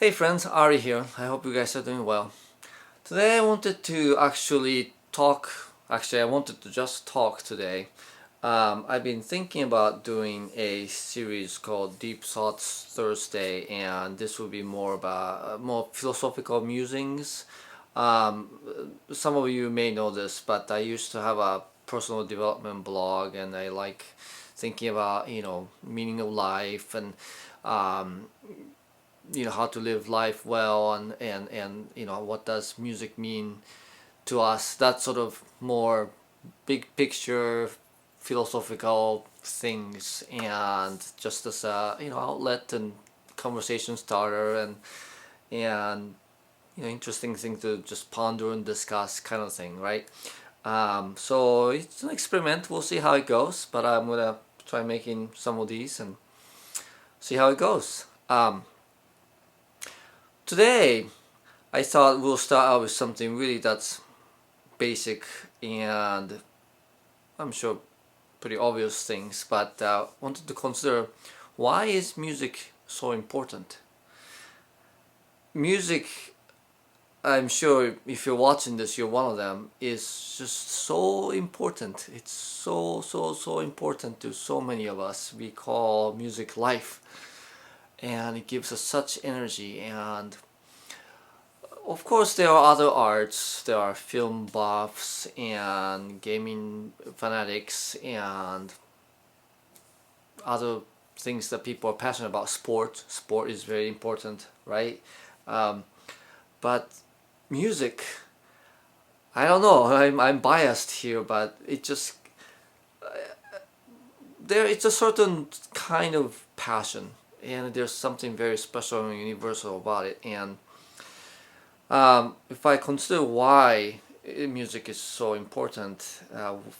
Hey friends, Ari here. I hope you guys are doing well. Today I wanted to I wanted to just talk today. I've been thinking about doing a series called Deep Thoughts Thursday, and this will be more about more philosophical musings. Some of you may know this, but I used to have a personal development blog, and I like thinking about meaning of life and um, how to live life well, and what does music mean to us, that sort of more big picture philosophical things, and just as a outlet and conversation starter, and interesting thing to just ponder and discuss, kind of thing, right? So it's an experiment. We'll see how it goes, but I'm gonna try making some of these and see how it goes. Today, I thought we'll start out with something really that's basic and I'm sure pretty obvious things, but wanted to consider, why is music so important? Music, I'm sure if you're watching this, you're one of them, is just so important. It's so important to so many of us. We call music life, and it gives us such energy. And of course there are other arts. There are film buffs and gaming fanatics and other things that people are passionate about. Sport is very important, right? But music, I don't know, I'm biased here, but it just it's a certain kind of passion, and there's something very special and universal about it. And if I consider why music is so important,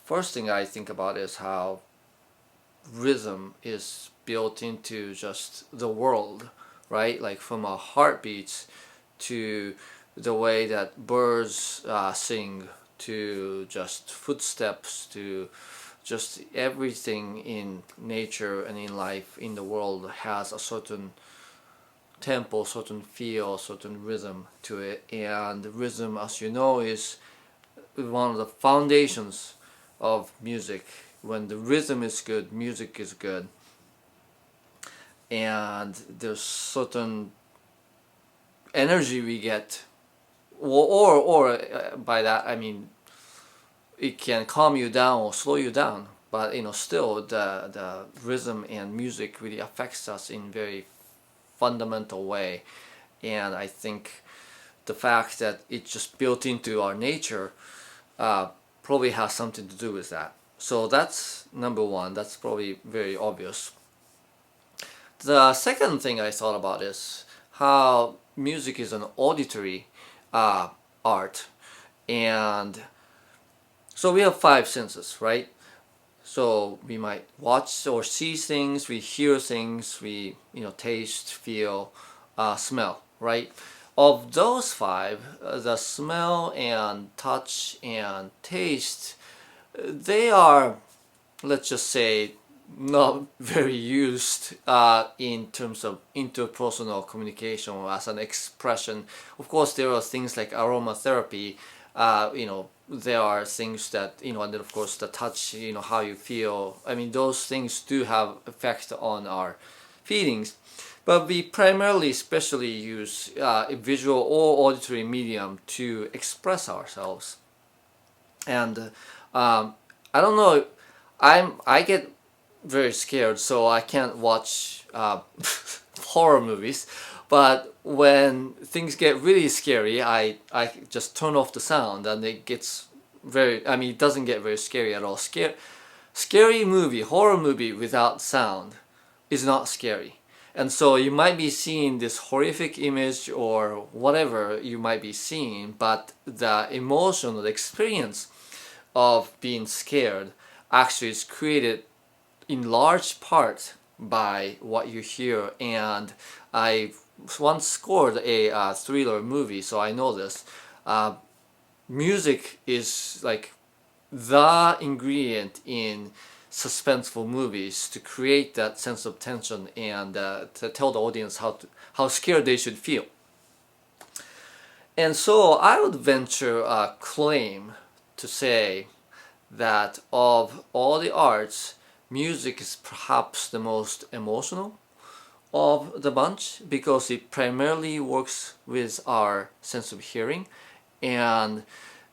first thing I think about is how rhythm is built into just the world, right? Like from our heartbeats to the way that birds sing, to just footsteps, to just everything in nature and in life in the world has a certain tempo, certain feel, certain rhythm to it. And rhythm, as you know, is one of the foundations of music. When the rhythm is good, music is good. And there's certain energy we get, or by that I mean it can calm you down or slow you down, but still the rhythm and music really affects us in very fundamental way. And I think the fact that it's just built into our nature probably has something to do with that. So that's number one. That's probably very obvious. The second thing I thought about is how music is an auditory art. And so we have five senses, right? So we might watch or see things, we hear things, we taste, feel, smell, right? Of those five, the smell and touch and taste, they are, let's just say, not very used in terms of interpersonal communication or as an expression. Of course, there are things like aromatherapy. There are things that and then of course the touch, how you feel. I mean, those things do have effect on our feelings, but we primarily, especially use a visual or auditory medium to express ourselves. And I don't know. I get very scared, so I can't watch horror movies. But when things get really scary, I just turn off the sound, and it gets very. I mean, it doesn't get very scary at all. Scary movie, horror movie without sound is not scary. And so you might be seeing this horrific image or whatever you might be seeing, but the emotion, the experience of being scared actually is created in large part by what you hear. And I once scored a thriller movie, so I know this. Music is like the ingredient in suspenseful movies to create that sense of tension and to tell the audience how scared they should feel. And so I would venture a claim to say that of all the arts, music is perhaps the most emotional of the bunch, because it primarily works with our sense of hearing, and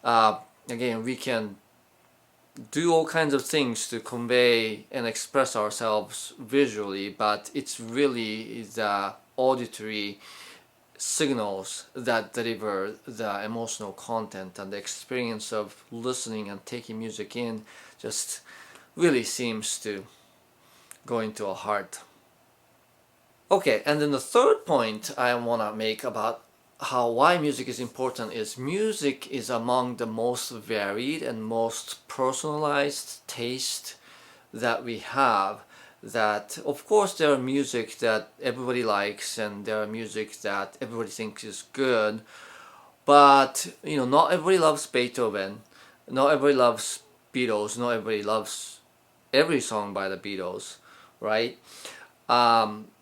again, we can do all kinds of things to convey and express ourselves visually, but it's really the auditory signals that deliver the emotional content, and the experience of listening and taking music in just really seems to go into our heart. Okay, and then the third point I want to make about why music is important is music is among the most varied and most personalized taste that we have. That of course there are music that everybody likes, and there are music that everybody thinks is good, but not everybody loves Beethoven, not everybody loves Beatles, not everybody loves every song by the Beatles, right?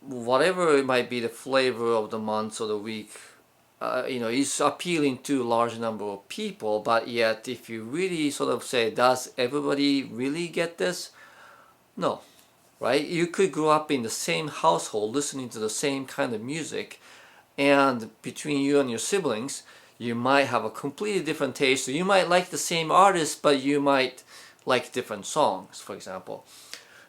Whatever it might be, the flavor of the month or the week, is appealing to a large number of people. But yet, if you really sort of say, does everybody really get this? No, right? You could grow up in the same household listening to the same kind of music, and between you and your siblings, you might have a completely different taste. So you might like the same artist, but you might like different songs, for example.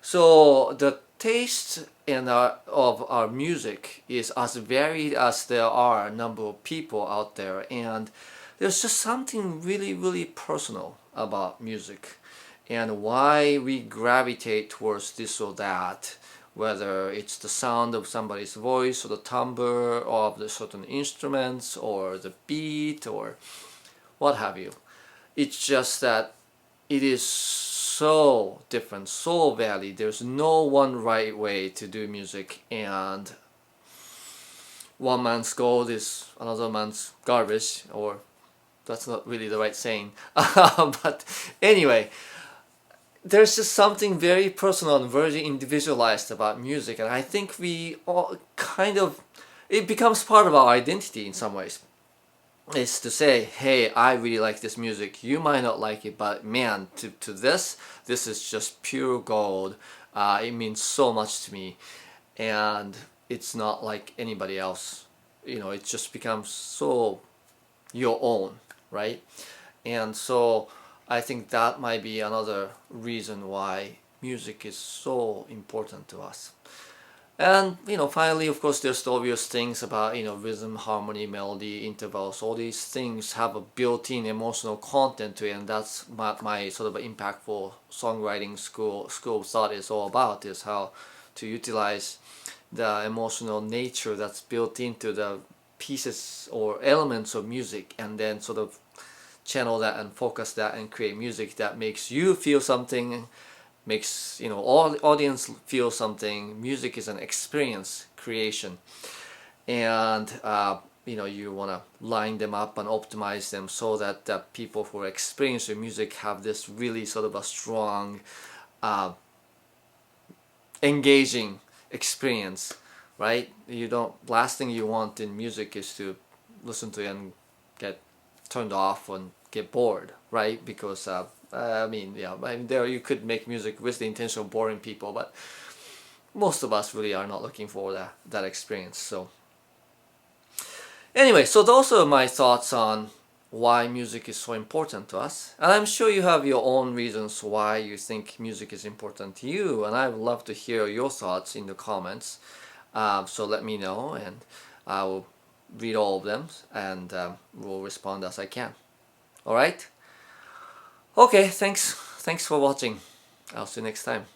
So the taste of our music is as varied as there are a number of people out there, and there's just something really, really personal about music and why we gravitate towards this or that, whether it's the sound of somebody's voice or the timbre of the certain instruments or the beat or what have you. It's just that it is so different, so varied. There's no one right way to do music, and one man's gold is another man's garbage, or that's not really the right saying. But anyway, there's just something very personal and very individualized about music, and I think we all it becomes part of our identity in some ways. Is to say, hey, I really like this music. You might not like it, but man, to this is just pure gold. It means so much to me, and it's not like anybody else. It just becomes so your own, right? And so I think that might be another reason why music is so important to us. And finally, of course, there's the obvious things about rhythm, harmony, melody, intervals. All these things have a built-in emotional content to it, and that's my sort of impactful songwriting school of thought is all about, is how to utilize the emotional nature that's built into the pieces or elements of music, and then sort of channel that and focus that and create music that makes you feel something, makes all audience feel something. Music is an experience creation, and you want to line them up and optimize them so that the people who are experiencing music have this really sort of a strong engaging experience, right? Last thing you want in music is to listen to it and get turned off and get bored, right? Because there you could make music with the intention of boring people, but most of us really are not looking for that experience. So anyway, so those are my thoughts on why music is so important to us, and I'm sure you have your own reasons why you think music is important to you, and I would love to hear your thoughts in the comments. So let me know, and I will read all of them, and will respond as I can. All right. Okay, thanks for watching. I'll see you next time.